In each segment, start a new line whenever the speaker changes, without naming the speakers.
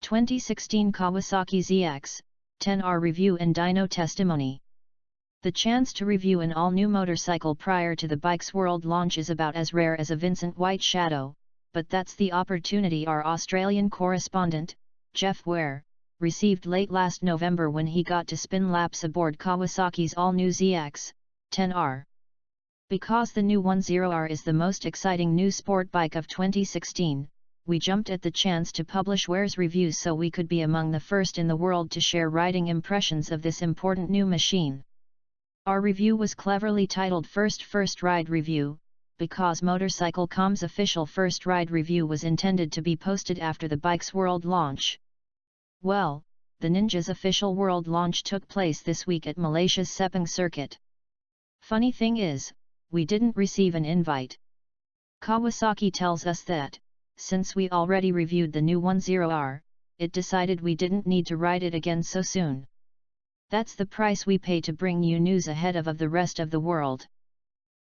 2016 Kawasaki ZX-10R review and dyno testimony. The chance to review an all-new motorcycle prior to the bike's world launch is about as rare as a Vincent White shadow, but that's the opportunity our Australian correspondent, Jeff Ware, received late last November when he got to spin laps aboard Kawasaki's all-new ZX-10R. Because the new 10R is the most exciting new sport bike of 2016, we jumped at the chance to publish Ware's reviews so we could be among the first in the world to share riding impressions of this important new machine. Our review was cleverly titled First Ride Review, because Motorcycle.com's official first ride review was intended to be posted after the bike's world launch. Well, the Ninja's official world launch took place this week at Malaysia's Sepang circuit. Funny thing is, we didn't receive an invite. Kawasaki tells us that, since we already reviewed the new 10R, it decided we didn't need to ride it again so soon. That's the price we pay to bring you news ahead of the rest of the world.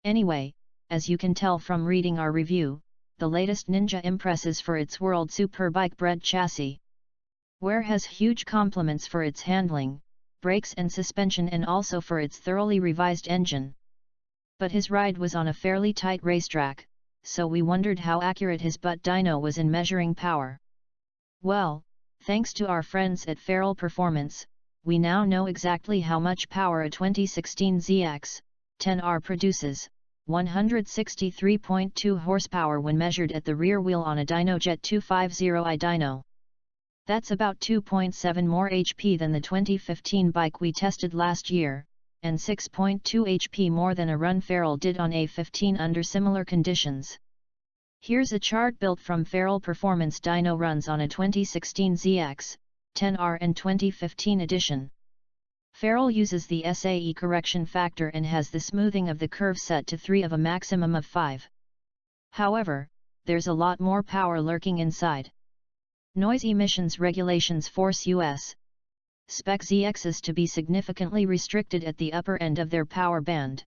Anyway, as you can tell from reading our review, the latest Ninja impresses for its world superbike bred chassis. Ware has huge compliments for its handling, brakes and suspension, and also for its thoroughly revised engine. But his ride was on a fairly tight racetrack, so we wondered how accurate his butt dyno was in measuring power. Well, thanks to our friends at Feral Performance, we now know exactly how much power a 2016 ZX-10R produces: 163.2 horsepower when measured at the rear wheel on a Dynojet 250i dyno. That's about 2.7 more HP than the 2015 bike we tested last year, and 6.2 HP more than a run Feral did on A15 under similar conditions. Here's a chart built from Feral Performance dyno runs on a 2016 ZX-10R and 2015 edition. Feral uses the SAE correction factor and has the smoothing of the curve set to 3 of a maximum of 5. However, there's a lot more power lurking inside. Noise emissions regulations force US spec ZXs to be significantly restricted at the upper end of their power band.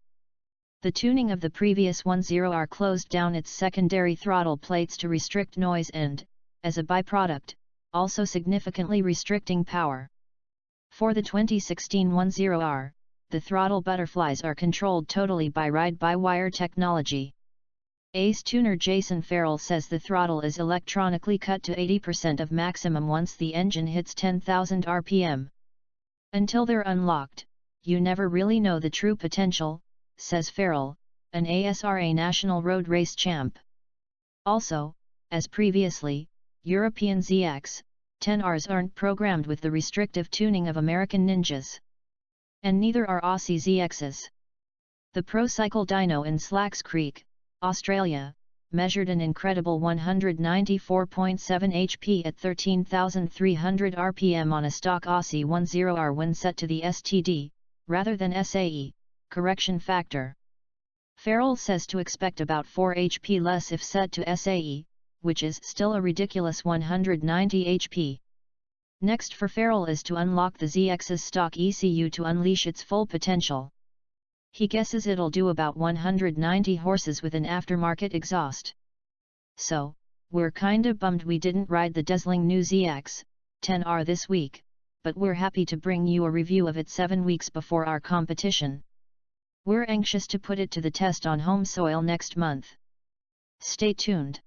The tuning of the previous 10R closed down its secondary throttle plates to restrict noise and, as a byproduct, also significantly restricting power. For the 2016 10R, the throttle butterflies are controlled totally by ride-by-wire technology. Ace tuner Jason Farrell says the throttle is electronically cut to 80% of maximum once the engine hits 10,000 RPM. Until they're unlocked, you never really know the true potential, says Farrell, an ASRA National Road Race champ. Also, as previously, European ZX-10Rs aren't programmed with the restrictive tuning of American Ninjas. And neither are Aussie ZXs. The Pro Cycle dyno in Slacks Creek, Australia, measured an incredible 194.7 HP at 13,300 RPM on a stock Aussie 10R when set to the STD, rather than SAE, correction factor. Farrell says to expect about 4 HP less if set to SAE, which is still a ridiculous 190 HP. Next for Farrell is to unlock the ZX's stock ECU to unleash its full potential. He guesses it'll do about 190 horses with an aftermarket exhaust. So, we're kinda bummed we didn't ride the dazzling new ZX-10R this week, but we're happy to bring you a review of it 7 weeks before our competition. We're anxious to put it to the test on home soil next month. Stay tuned.